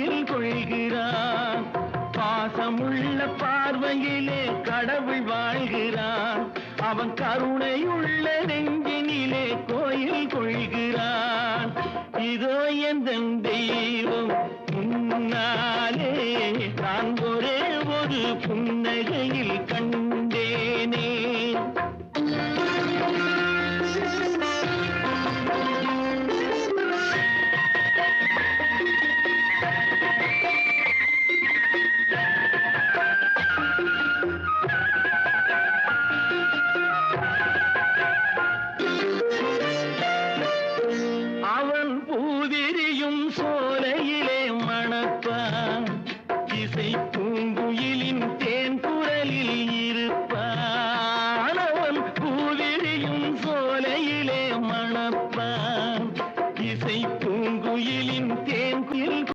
கொள்கிறான். பாசமுள்ள பார்வையிலே கடவுள் வாழ்கிறான். அவன் கருணையுள்ள நெஞ்சினிலே கோயில் கொள்கிறான். இதோ எந்த தெய்வம் முன்னாலே நான் ஒரே ஒரு புன்னகையில் கண்டேனே. அவன் பூவிரியும் சோலையிலே மணப்பான்.